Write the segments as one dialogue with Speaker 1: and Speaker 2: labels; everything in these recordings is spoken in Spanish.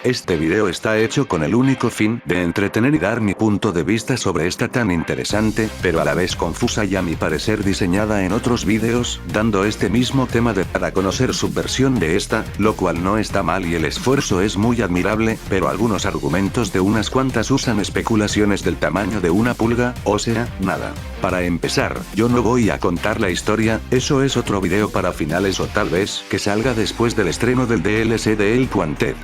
Speaker 1: Este video está hecho con el único fin de entretener y dar mi punto de vista sobre esta tan interesante, pero a la vez confusa y a mi parecer diseñada en otros videos, dando este mismo tema para conocer su versión de esta, lo cual no está mal y el esfuerzo es muy admirable, pero algunos argumentos de unas cuantas usan especulaciones del tamaño de una pulga, o sea, nada. Para empezar, yo no voy a contar la historia, eso es otro video para finales o tal vez que salga después del estreno del DLC de El Quanted.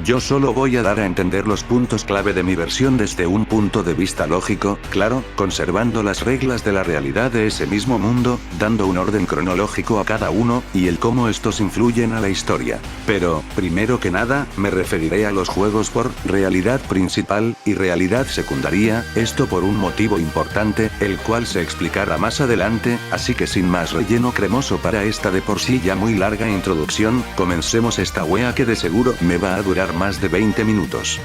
Speaker 1: Yo solo voy a dar a entender los puntos clave de mi versión desde un punto de vista lógico, claro, conservando las reglas de la realidad de ese mismo mundo, dando un orden cronológico a cada uno, y el cómo estos influyen a la historia. Pero, primero que nada, me referiré a los juegos por realidad principal y realidad secundaria, esto por un motivo importante, el cual se explicará más adelante, así que sin más relleno cremoso para esta de por sí ya muy larga introducción, comencemos esta wea que de seguro me va a durar más de 20 minutos.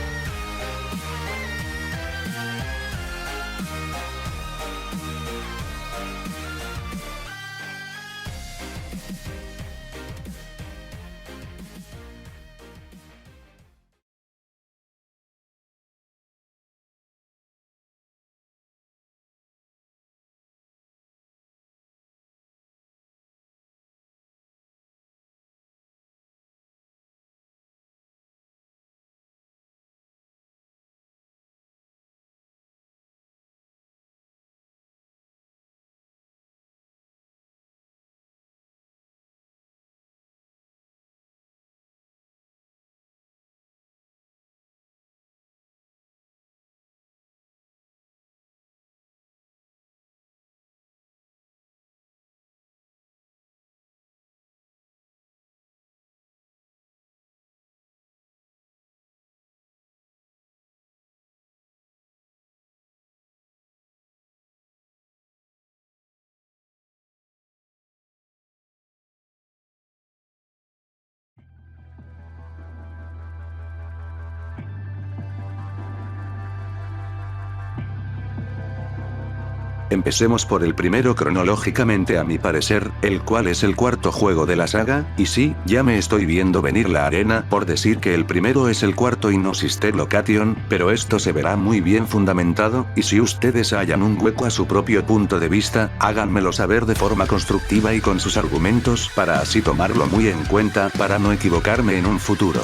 Speaker 1: Empecemos por el primero cronológicamente a mi parecer, el cual es el cuarto juego de la saga, y sí, ya me estoy viendo venir la arena por decir que el primero es el cuarto y no Sister Location, pero esto se verá muy bien fundamentado, y si ustedes hallan un hueco a su propio punto de vista, háganmelo saber de forma constructiva y con sus argumentos para así tomarlo muy en cuenta para no equivocarme en un futuro.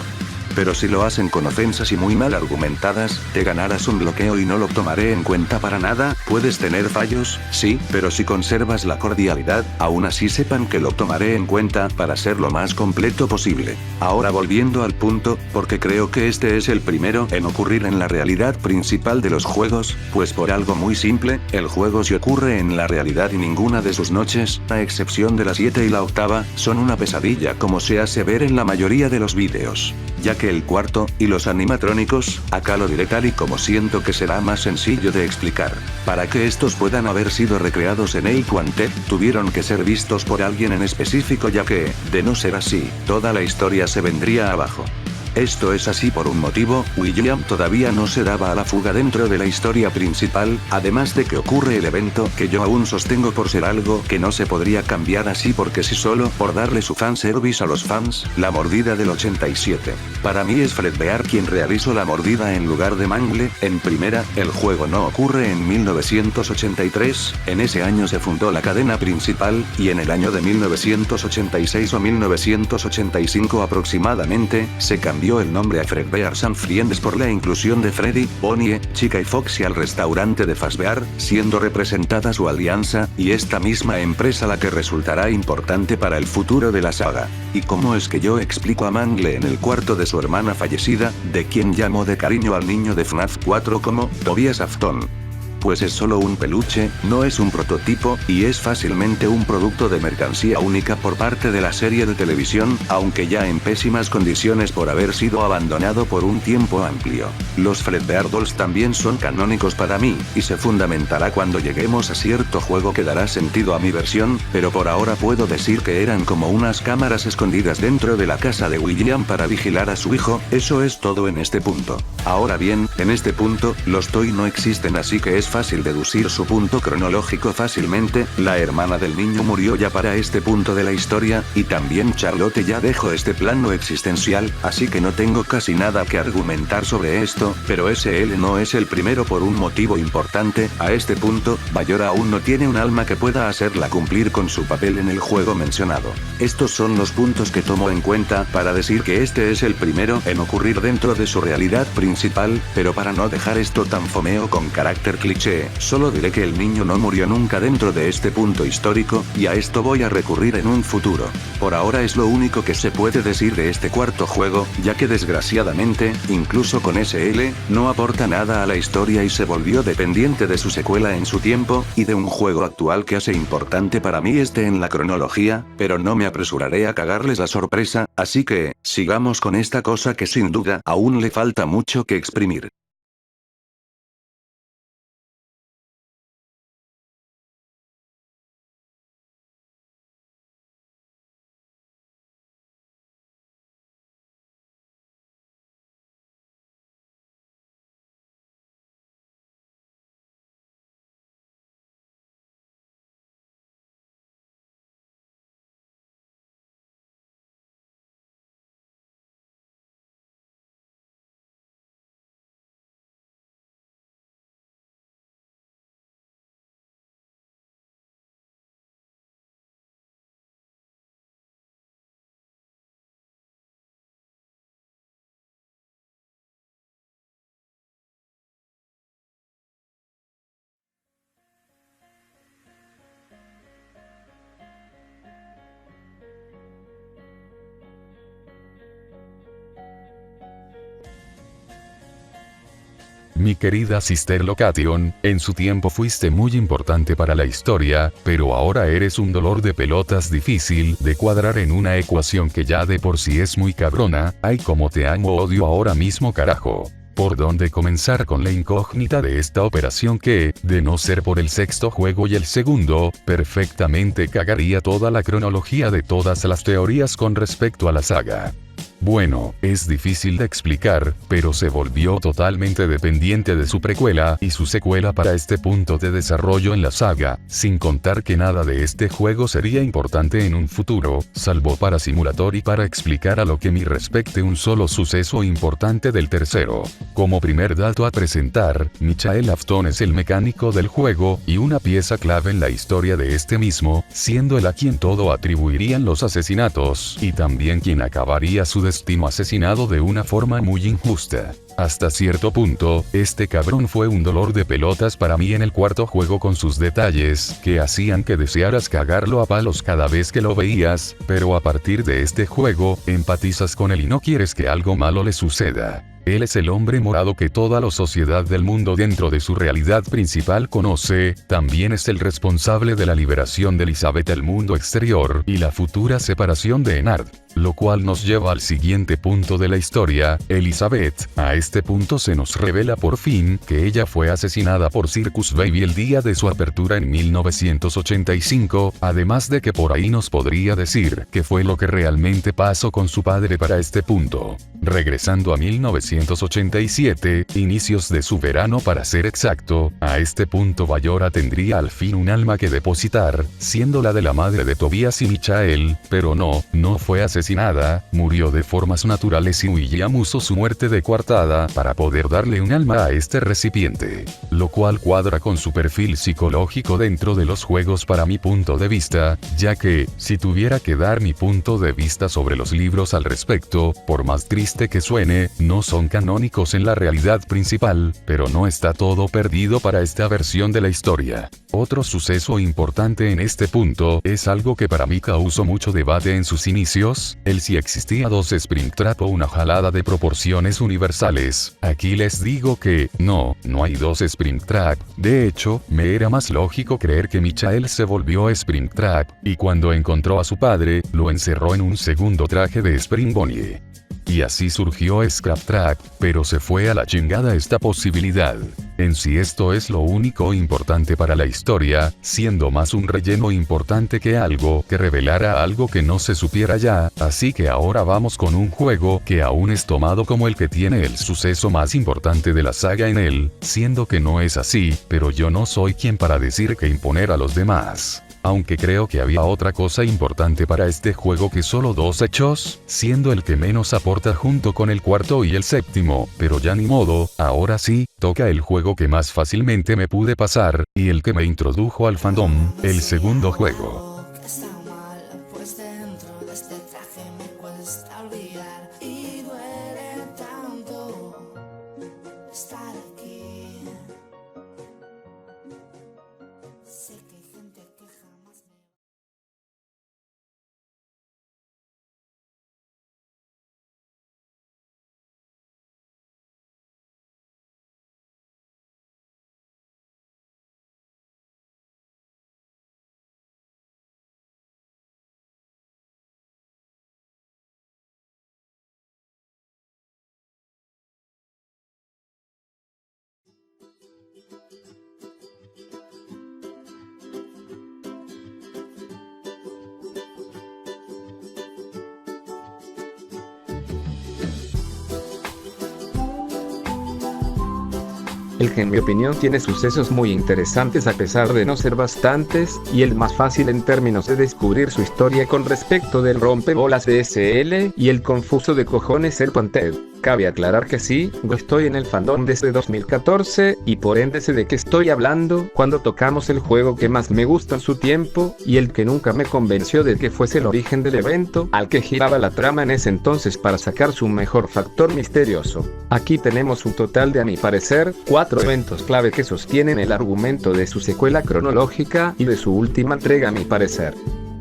Speaker 1: Pero si lo hacen con ofensas y muy mal argumentadas, te ganarás un bloqueo y no lo tomaré en cuenta para nada. Puedes tener fallos, sí, pero si conservas la cordialidad, aún así sepan que lo tomaré en cuenta para ser lo más completo posible. Ahora volviendo al punto, porque creo que este es el primero en ocurrir en la realidad principal de los juegos, pues por algo muy simple, el juego se ocurre en la realidad y ninguna de sus noches, a excepción de la 7 y la 8, son una pesadilla como se hace ver en la mayoría de los vídeos. Ya que el cuarto, y los animatrónicos, acá lo diré tal y como siento que será más sencillo de explicar. Para que estos puedan haber sido recreados en El Quanted, tuvieron que ser vistos por alguien en específico ya que, de no ser así, toda la historia se vendría abajo. Esto es así por un motivo, William todavía no se daba a la fuga dentro de la historia principal, además de que ocurre el evento que yo aún sostengo por ser algo que no se podría cambiar así porque sí solo por darle su fanservice a los fans, la mordida del 87. Para mí es Fredbear quien realizó la mordida en lugar de Mangle. En primera, el juego no ocurre en 1983, en ese año se fundó la cadena principal, y en el año de 1986 o 1985 aproximadamente, se cambió el nombre a Fredbear's and Friends por la inclusión de Freddy, Bonnie, Chica y Foxy al restaurante de Fazbear, siendo representada su alianza, y esta misma empresa la que resultará importante para el futuro de la saga. ¿Y cómo es que yo explico a Mangle en el cuarto de su hermana fallecida, de quien llamó de cariño al niño de FNAF 4 como Tobias Afton? Pues es solo un peluche, no es un prototipo, y es fácilmente un producto de mercancía única por parte de la serie de televisión, aunque ya en pésimas condiciones por haber sido abandonado por un tiempo amplio. Los Fredbear Dolls también son canónicos para mí, y se fundamentará cuando lleguemos a cierto juego que dará sentido a mi versión, pero por ahora puedo decir que eran como unas cámaras escondidas dentro de la casa de William para vigilar a su hijo, eso es todo en este punto. Ahora bien, en este punto, los toy no existen así que es fácil deducir su punto cronológico fácilmente, la hermana del niño murió ya para este punto de la historia, y también Charlotte ya dejó este plano existencial, así que no tengo casi nada que argumentar sobre esto, pero SL no es el primero por un motivo importante. A este punto, Bayora aún no tiene un alma que pueda hacerla cumplir con su papel en el juego mencionado. Estos son los puntos que tomo en cuenta para decir que este es el primero en ocurrir dentro de su realidad principal, pero para no dejar esto tan fomeo con carácter cliché, solo diré que el niño no murió nunca dentro de este punto histórico, y a esto voy a recurrir en un futuro. Por ahora es lo único que se puede decir de este cuarto juego, ya que desgraciadamente, incluso con SL, no aporta nada a la historia y se volvió dependiente de su secuela en su tiempo, y de un juego actual que hace importante para mí esté en la cronología, pero no me apresuraré a cagarles la sorpresa, así que, sigamos con esta cosa que sin duda aún le falta mucho que exprimir.
Speaker 2: Mi querida Sister Location, en su tiempo fuiste muy importante para la historia, pero ahora eres un dolor de pelotas difícil de cuadrar en una ecuación que ya de por sí es muy cabrona. Ay, como te amo, odio ahora mismo, carajo. ¿Por dónde comenzar con la incógnita de esta operación que, de no ser por el sexto juego y el segundo, perfectamente cagaría toda la cronología de todas las teorías con respecto a la saga? Bueno, es difícil de explicar, pero se volvió totalmente dependiente de su precuela y su secuela para este punto de desarrollo en la saga, sin contar que nada de este juego sería importante en un futuro, salvo para Simulator y para explicar a lo que me respecte un solo suceso importante del tercero. Como primer dato a presentar, Michael Afton es el mecánico del juego y una pieza clave en la historia de este mismo, siendo él a quien todo atribuirían los asesinatos, y también quien acabaría su destino asesinado de una forma muy injusta. Hasta cierto punto, este cabrón fue un dolor de pelotas para mí en el cuarto juego con sus detalles, que hacían que desearas cagarlo a palos cada vez que lo veías, pero a partir de este juego, empatizas con él y no quieres que algo malo le suceda. Él es el hombre morado que toda la sociedad del mundo dentro de su realidad principal conoce, también es el responsable de la liberación de Elizabeth del mundo exterior y la futura separación de Ennard. Lo cual nos lleva al siguiente punto de la historia, Elizabeth. A este punto se nos revela por fin que ella fue asesinada por Circus Baby el día de su apertura en 1985, además de que por ahí nos podría decir qué fue lo que realmente pasó con su padre para este punto. Regresando a 1987, inicios de su verano para ser exacto, a este punto Bayora tendría al fin un alma que depositar, siendo la de la madre de Tobias y Michael, pero no fue asesinada, murió de formas naturales y William usó su muerte de coartada para poder darle un alma a este recipiente. Lo cual cuadra con su perfil psicológico dentro de los juegos para mi punto de vista, ya que, si tuviera que dar mi punto de vista sobre los libros al respecto, por más triste que suene, no son canónicos en la realidad principal, pero no está todo perdido para esta versión de la historia. Otro suceso importante en este punto es algo que para mí causó mucho debate en sus inicios, el si existía dos Springtrap o una jalada de proporciones universales. Aquí les digo que, no hay dos Springtrap. De hecho, me era más lógico creer que Michael se volvió Springtrap, y cuando encontró a su padre, lo encerró en un segundo traje de Spring Bonnie. Y así surgió Scrap Trap, pero se fue a la chingada esta posibilidad. En sí esto es lo único importante para la historia, siendo más un relleno importante que algo que revelara algo que no se supiera ya, así que ahora vamos con un juego que aún es tomado como el que tiene el suceso más importante de la saga en él, siendo que no es así, pero yo no soy quien para decir que imponer a los demás. Aunque creo que había otra cosa importante para este juego que solo dos hechos, siendo el que menos aporta junto con el cuarto y el séptimo, pero ya ni modo, ahora sí, toca el juego que más fácilmente me pude pasar, y el que me introdujo al fandom, el segundo juego.
Speaker 3: Está mal, pues dentro de este traje me cuesta olvidar y duele tanto estar aquí. Sé que hay gente que jamás me...
Speaker 4: El que en mi opinión tiene sucesos muy interesantes a pesar de no ser bastantes, y el más fácil en términos de descubrir su historia con respecto del rompebolas de SL, y el confuso de cojones el Wanted. Cabe aclarar que sí, yo estoy en el fandom desde 2014, y por ende sé de qué estoy hablando cuando tocamos el juego que más me gusta en su tiempo, y el que nunca me convenció de que fuese el origen del evento al que giraba la trama en ese entonces para sacar su mejor factor misterioso. Aquí tenemos un total de, a mi parecer, 4 eventos clave que sostienen el argumento de su secuela cronológica y de su última entrega a mi parecer.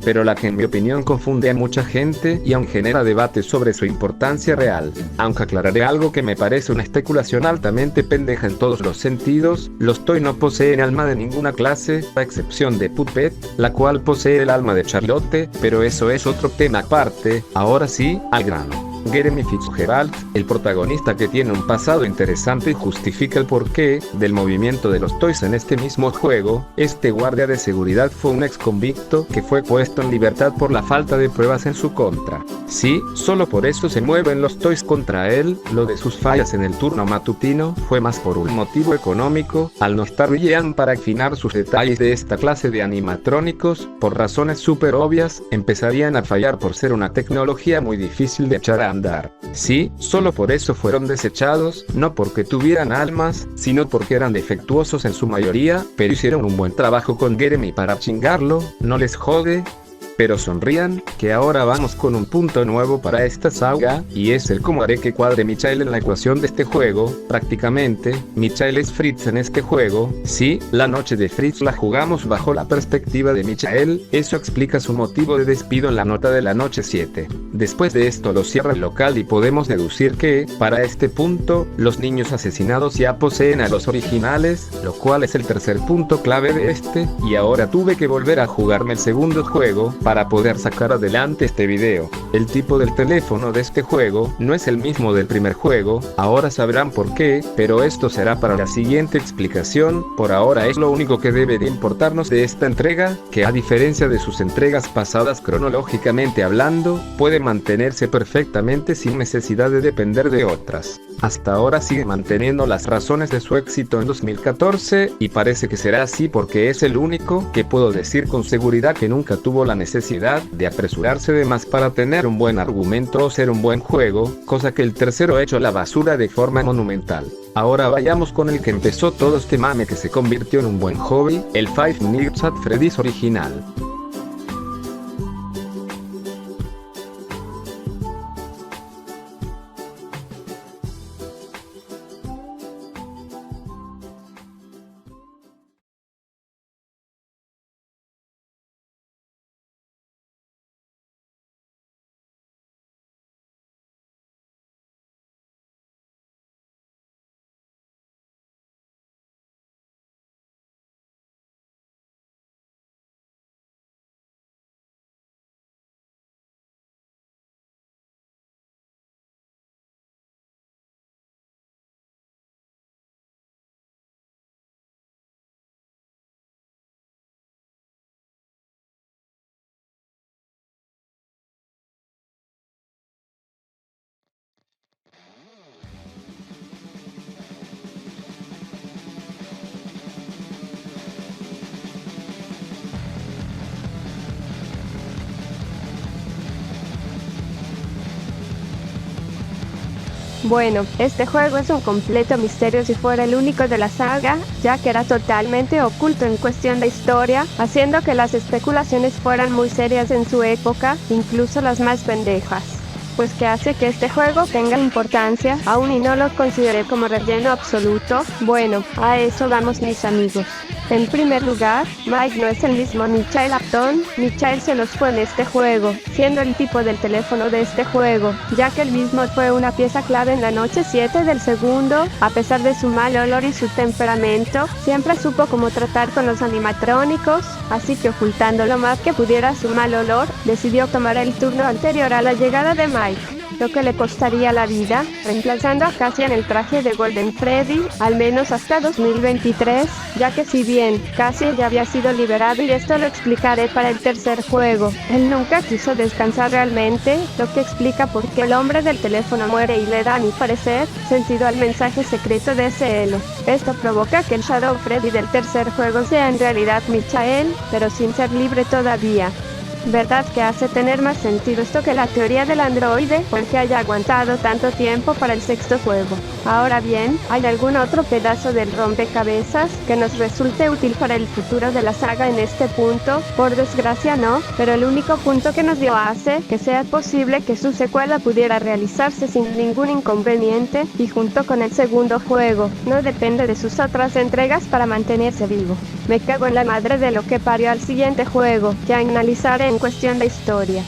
Speaker 4: Pero la que en mi opinión confunde a mucha gente y aún genera debate sobre su importancia real. Aunque aclararé algo que me parece una especulación altamente pendeja en todos los sentidos, los Toy no poseen alma de ninguna clase, a excepción de Puppet, la cual posee el alma de Charlotte, pero eso es otro tema aparte. Ahora sí, al grano. Jeremy Fitzgerald, el protagonista que tiene un pasado interesante y justifica el porqué del movimiento de los Toys en este mismo juego. Este guardia de seguridad fue un ex convicto que fue puesto en libertad por la falta de pruebas en su contra. Sí, solo por eso se mueven los Toys contra él. Lo de sus fallas en el turno matutino fue más por un motivo económico, al no estar Ryan para afinar sus detalles de esta clase de animatrónicos, por razones súper obvias, empezarían a fallar por ser una tecnología muy difícil de echar a andar. Sí, solo por eso fueron desechados, no porque tuvieran almas, sino porque eran defectuosos en su mayoría, pero hicieron un buen trabajo con Jeremy para chingarlo, no les jode. Pero sonrían, que ahora vamos con un punto nuevo para esta saga, y es el cómo haré que cuadre Michael en la ecuación de este juego. Prácticamente, Michael es Fritz en este juego. Sí, la noche de Fritz la jugamos bajo la perspectiva de Michael, eso explica su motivo de despido en la nota de la noche 7. Después de esto lo cierra el local y podemos deducir que, para este punto, los niños asesinados ya poseen a los originales, lo cual es el tercer punto clave de este, y ahora tuve que volver a jugarme el segundo juego, para poder sacar adelante este video. El tipo del teléfono de este juego no es el mismo del primer juego, ahora sabrán por qué, pero esto será para la siguiente explicación. Por ahora es lo único que debe de importarnos de esta entrega, que a diferencia de sus entregas pasadas cronológicamente hablando, puede mantenerse perfectamente sin necesidad de depender de otras. Hasta ahora sigue manteniendo las razones de su éxito en 2014, y parece que será así porque es el único que puedo decir con seguridad que nunca tuvo la necesidad de apresurarse de más para tener un buen argumento o ser un buen juego, cosa que el tercero ha hecho a la basura de forma monumental. Ahora vayamos con el que empezó todo este mame que se convirtió en un buen hobby, el Five Nights at Freddy's original.
Speaker 5: Bueno, este juego es un completo misterio si fuera el único de la saga, ya que era totalmente oculto en cuestión de historia, haciendo que las especulaciones fueran muy serias en su época, incluso las más pendejas. Pues que hace que este juego tenga importancia, aún y no lo consideré como relleno absoluto. Bueno, a eso vamos mis amigos. En primer lugar, Mike no es el mismo Michael Apton. Michael se nos fue en este juego, siendo el tipo del teléfono de este juego, ya que el mismo fue una pieza clave en la noche 7 del segundo. A pesar de su mal olor y su temperamento, siempre supo cómo tratar con los animatrónicos, así que ocultando lo más que pudiera su mal olor, decidió tomar el turno anterior a la llegada de Mike, lo que le costaría la vida, reemplazando a Cassie en el traje de Golden Freddy, al menos hasta 2023, ya que si bien Cassie ya había sido liberado, y esto lo explicaré para el tercer juego, él nunca quiso descansar realmente, lo que explica por qué el hombre del teléfono muere y le da, a mi parecer, sentido al mensaje secreto de ese Elo. Esto provoca que el Shadow Freddy del tercer juego sea en realidad Michael, pero sin ser libre todavía. ¿Verdad que hace tener más sentido esto que la teoría del androide, porque haya aguantado tanto tiempo para el sexto juego? Ahora bien, ¿hay algún otro pedazo del rompecabezas que nos resulte útil para el futuro de la saga en este punto? Por desgracia no, pero el único punto que nos dio hace que sea posible que su secuela pudiera realizarse sin ningún inconveniente, y junto con el segundo juego, no depende de sus otras entregas para mantenerse vivo. Me cago en la madre de lo que parió al siguiente juego, que analizaré en cuestión de historia.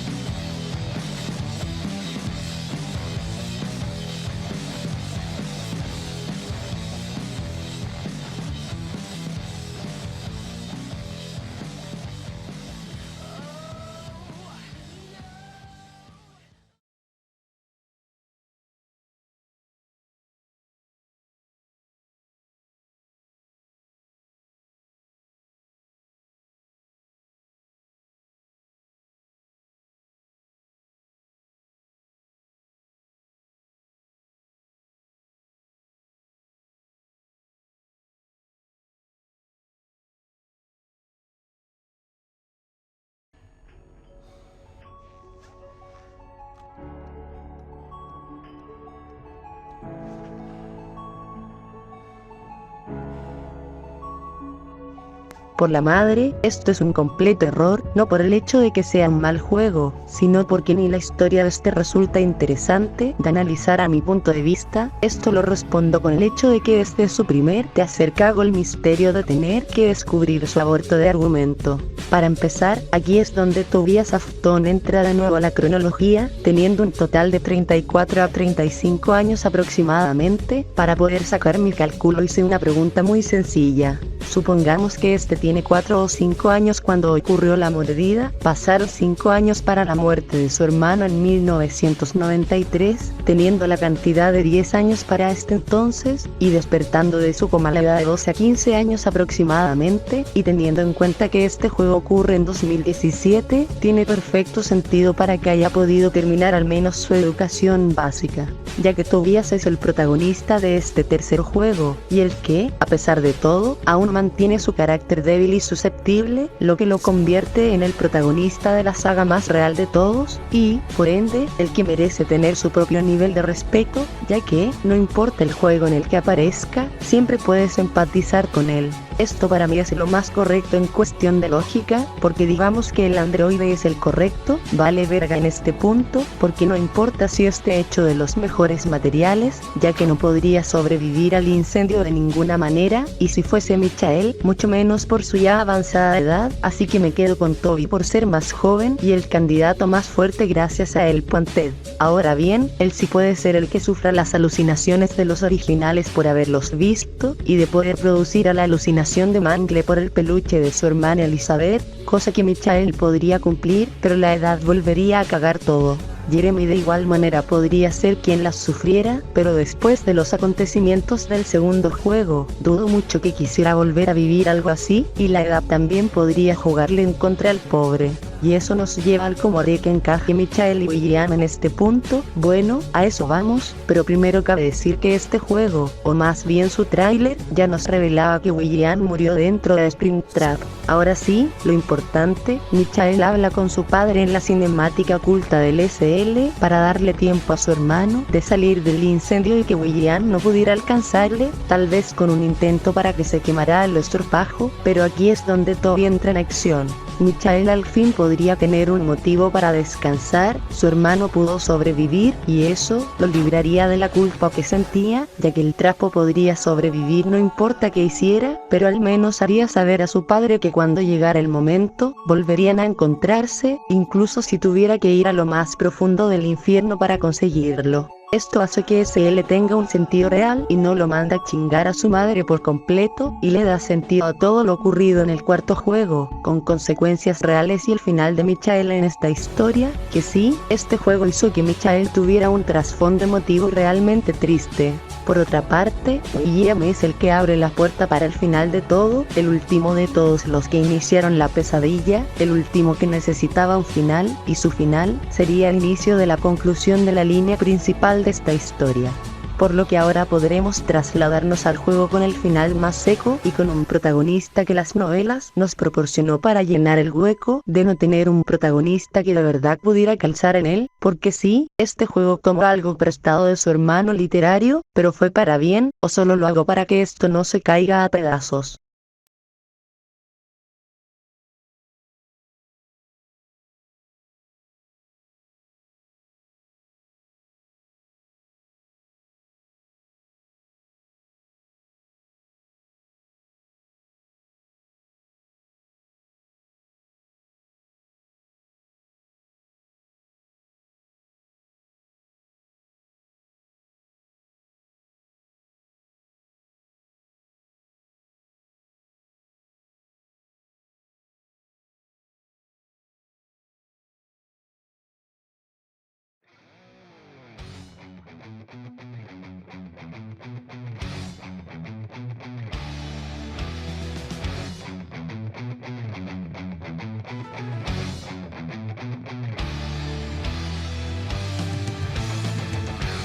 Speaker 6: Por la madre, esto es un completo error, no por el hecho de que sea un mal juego, sino porque ni la historia de este resulta interesante de analizar a mi punto de vista. Esto lo respondo con el hecho de que este es su primer te acercago el misterio de tener que descubrir su aborto de argumento. Para empezar, aquí es donde Tobias Afton entra de nuevo a la cronología, teniendo un total de 34 a 35 años aproximadamente. Para poder sacar mi cálculo hice una pregunta muy sencilla. Supongamos que este tiene 4 o 5 años cuando ocurrió la mordida, pasaron 5 años para la muerte de su hermano en 1993, teniendo la cantidad de 10 años para este entonces, y despertando de su coma a la edad de 12 a 15 años aproximadamente, y teniendo en cuenta que este juego ocurre en 2017, tiene perfecto sentido para que haya podido terminar al menos su educación básica, ya que Tobias es el protagonista de este tercer juego, y el que, a pesar de todo, aún mantiene su carácter débil y susceptible, lo que lo convierte en el protagonista de la saga más real de todos, y, por ende, el que merece tener su propio nivel de respeto, ya que, no importa el juego en el que aparezca, siempre puedes empatizar con él. Esto para mí es lo más correcto en cuestión de lógica, porque digamos que el androide es el correcto, vale verga en este punto, porque no importa si esté hecho de los mejores materiales, ya que no podría sobrevivir al incendio de ninguna manera, y si fuese Michael, mucho menos por su ya avanzada edad, así que me quedo con Toby por ser más joven y el candidato más fuerte gracias a El Puanted. Ahora bien, él sí puede ser el que sufra las alucinaciones de los originales por haberlos visto, y de poder producir a la alucinación de Mangle por el peluche de su hermana Elizabeth, cosa que Michael podría cumplir, pero la edad volvería a cagar todo. Jeremy de igual manera podría ser quien las sufriera, pero después de los acontecimientos del segundo juego, dudo mucho que quisiera volver a vivir algo así, y la edad también podría jugarle en contra al pobre. Y eso nos lleva al cómo haré que encaje Michael y William en este punto. Bueno, a eso vamos, pero primero cabe decir que este juego, o más bien su tráiler, ya nos revelaba que William murió dentro de Springtrap. Ahora sí, lo importante, Michael habla con su padre en la cinemática oculta del SL para darle tiempo a su hermano de salir del incendio y que William no pudiera alcanzarle, tal vez con un intento para que se quemara el estropajo, pero aquí es donde todo entra en acción. Michael al fin podría tener un motivo para descansar, su hermano pudo sobrevivir y eso lo libraría de la culpa que sentía, ya que el trapo podría sobrevivir no importa qué hiciera, pero al menos haría saber a su padre que cuando llegara el momento, volverían a encontrarse, incluso si tuviera que ir a lo más profundo del infierno para conseguirlo. Esto hace que SL tenga un sentido real y no lo manda a chingar a su madre por completo, y le da sentido a todo lo ocurrido en el cuarto juego, con consecuencias reales y el final de Michael en esta historia, que sí, este juego hizo que Michael tuviera un trasfondo emotivo realmente triste. Por otra parte, William es el que abre la puerta para el final de todo, el último de todos los que iniciaron la pesadilla, el último que necesitaba un final, y su final sería el inicio de la conclusión de la línea principal de esta historia. Por lo que ahora podremos trasladarnos al juego con el final más seco y con un protagonista que las novelas nos proporcionó para llenar el hueco de no tener un protagonista que de verdad pudiera calzar en él, porque sí, este juego tomó algo prestado de su hermano literario, pero fue para bien, o solo lo hago para que esto no se caiga a pedazos.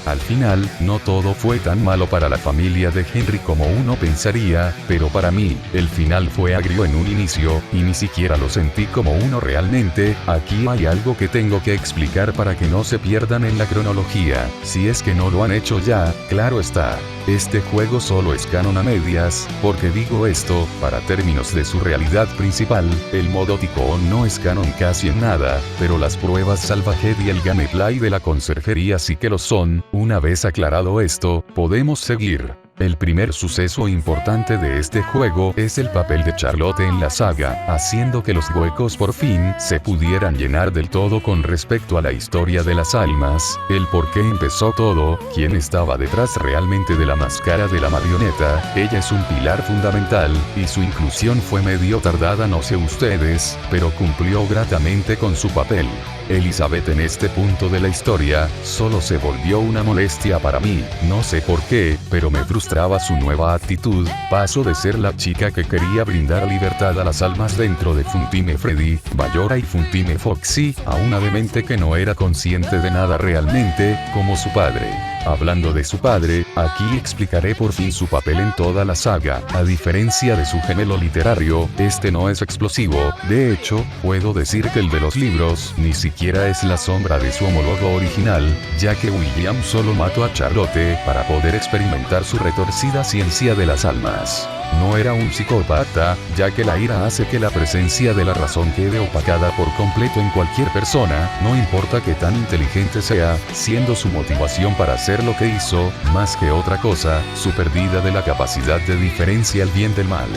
Speaker 2: Al final, no todo fue tan malo para la familia de Henry como uno pensaría, pero para mí, el final fue agrio en un inicio, y ni siquiera lo sentí como uno realmente. Aquí hay algo que tengo que explicar para que no se pierdan en la cronología, si es que no lo han hecho ya, claro está. Este juego solo es canon a medias, porque digo esto, para términos de su realidad principal, el modo Ticón no es canon casi en nada, pero las pruebas Salvajed y el gameplay de la conserjería sí que lo son. Una vez aclarado esto, podemos seguir. El primer suceso importante de este juego es el papel de Charlotte en la saga, haciendo que los huecos por fin se pudieran llenar del todo con respecto a la historia de las almas, el por qué empezó todo, quién estaba detrás realmente de la máscara de la marioneta. Ella es un pilar fundamental, y su inclusión fue medio tardada, no sé ustedes, pero cumplió gratamente con su papel. Elizabeth en este punto de la historia, solo se volvió una molestia para mí, no sé por qué, pero me frustraba su nueva actitud. Pasó de ser la chica que quería brindar libertad a las almas dentro de Funtime Freddy, Bayora y Funtime Foxy, a una demente que no era consciente de nada realmente, como su padre. Hablando de su padre, aquí explicaré por fin su papel en toda la saga. A diferencia de su gemelo literario, este no es explosivo. De hecho, puedo decir que el de los libros ni siquiera es la sombra de su homólogo original, ya que William solo mató a Charlotte para poder experimentar su retorcida ciencia de las almas. No era un psicópata, ya que la ira hace que la presencia de la razón quede opacada por completo en cualquier persona, no importa qué tan inteligente sea, siendo su motivación para hacer lo que hizo, más que otra cosa, su pérdida de la capacidad de diferencia el bien del mal.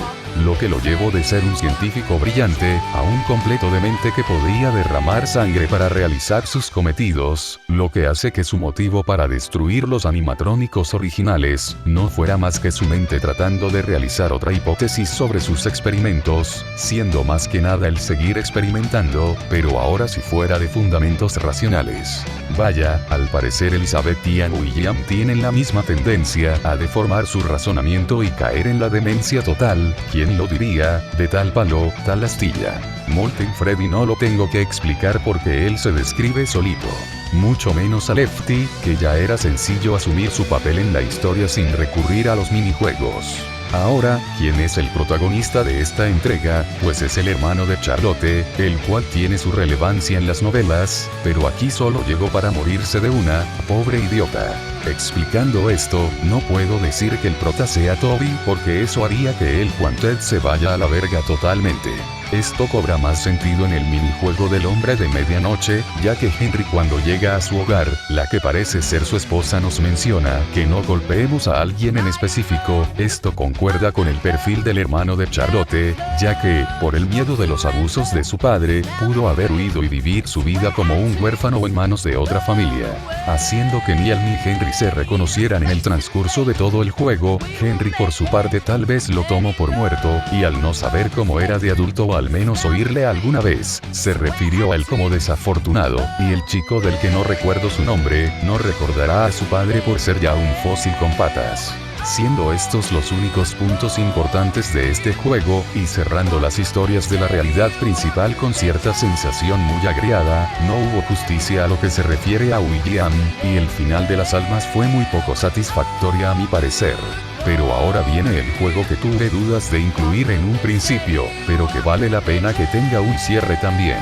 Speaker 2: Lo que lo llevó de ser un científico brillante, a un completo demente que podía derramar sangre para realizar sus cometidos, lo que hace que su motivo para destruir los animatrónicos originales, no fuera más que su mente tratando de realizar realizar otra hipótesis sobre sus experimentos, siendo más que nada el seguir experimentando, pero ahora si fuera de fundamentos racionales. Vaya, al parecer Elizabeth y William tienen la misma tendencia a deformar su razonamiento y caer en la demencia total, ¿quién lo diría? De tal palo, tal astilla. Molten Freddy no lo tengo que explicar porque él se describe solito. Mucho menos a Lefty, que ya era sencillo asumir su papel en la historia sin recurrir a los minijuegos. Ahora, ¿quién es el protagonista de esta entrega? Pues es el hermano de Charlotte, el cual tiene su relevancia en las novelas, pero aquí solo llegó para morirse de una, pobre idiota. Explicando esto, no puedo decir que el prota sea Toby porque eso haría que el Quantet se vaya a la verga totalmente. Esto cobra más sentido en el minijuego del hombre de medianoche, ya que Henry cuando llega a su hogar, la que parece ser su esposa nos menciona que no golpeemos a alguien en específico. Esto concuerda con el perfil del hermano de Charlotte, ya que, por el miedo de los abusos de su padre, pudo haber huido y vivir su vida como un huérfano en manos de otra familia, haciendo que ni él ni Henry se reconocieran en el transcurso de todo el juego. Henry por su parte tal vez lo tomó por muerto, y al no saber cómo era de adulto o al menos oírle alguna vez, se refirió a él como desafortunado, y el chico del que no recuerdo su nombre, no recordará a su padre por ser ya un fósil con patas. Siendo estos los únicos puntos importantes de este juego, y cerrando las historias de la realidad principal con cierta sensación muy agriada, no hubo justicia a lo que se refiere a William, y el final de las almas fue muy poco satisfactoria a mi parecer. Pero ahora viene el juego que tuve dudas de incluir en un principio, pero que vale la pena que tenga un cierre también.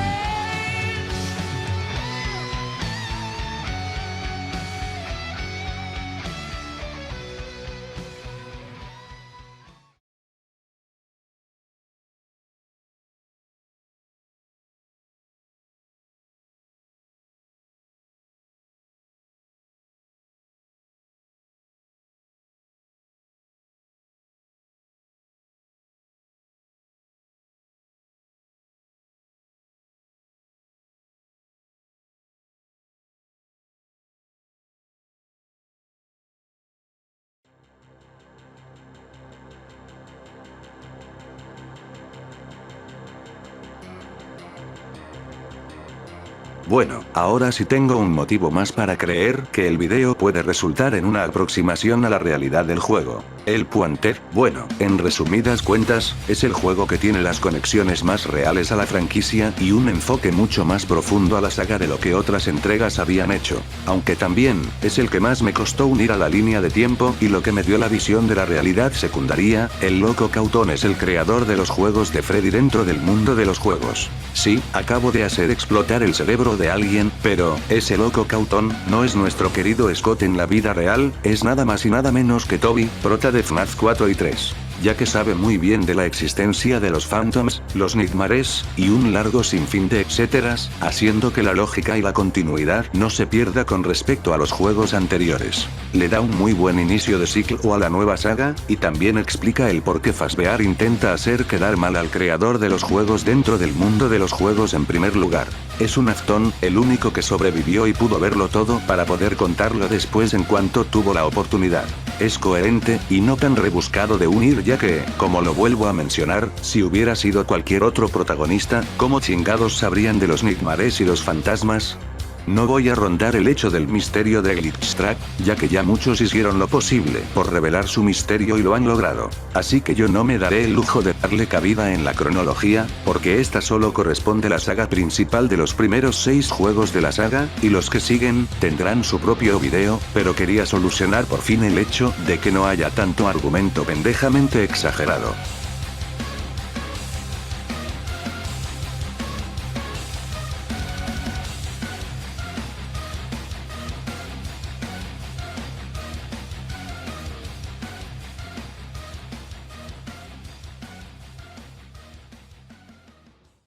Speaker 1: Bueno, ahora sí tengo un motivo más para creer que el video puede resultar en una aproximación a la realidad del juego. El Quantet, bueno, en resumidas cuentas, es el juego que tiene las conexiones más reales a la franquicia y un enfoque mucho más profundo a la saga de lo que otras entregas habían hecho. Aunque también, es el que más me costó unir a la línea de tiempo y lo que me dio la visión de la realidad secundaria. El loco Cauton es el creador de los juegos de Freddy dentro del mundo de los juegos. Sí, acabo de hacer explotar el cerebro de alguien, pero, ese loco Cauton, no es nuestro querido Scott en la vida real, es nada más y nada menos que Toby, prota de FNAF 4 y 3. Ya que sabe muy bien de la existencia de los Phantoms, los Nightmares, y un largo sinfín de etcéteras, haciendo que la lógica y la continuidad no se pierda con respecto a los juegos anteriores. Le da un muy buen inicio de ciclo a la nueva saga, y también explica el por qué Fazbear intenta hacer quedar mal al creador de los juegos dentro del mundo de los juegos en primer lugar. Es un Afton, el único que sobrevivió y pudo verlo todo para poder contarlo después en cuanto tuvo la oportunidad. Es coherente, y no tan rebuscado de unir, ya que, como lo vuelvo a mencionar, si hubiera sido cualquier otro protagonista, ¿cómo chingados sabrían de los Nightmares y los fantasmas? No voy a rondar el hecho del misterio de Glitchtrap, ya que ya muchos hicieron lo posible por revelar su misterio y lo han logrado. Así que yo no me daré el lujo de darle cabida en la cronología, porque esta solo corresponde a la saga principal de los primeros 6 juegos de la saga, y los que siguen, tendrán su propio video, pero quería solucionar por fin el hecho de que no haya tanto argumento pendejamente exagerado.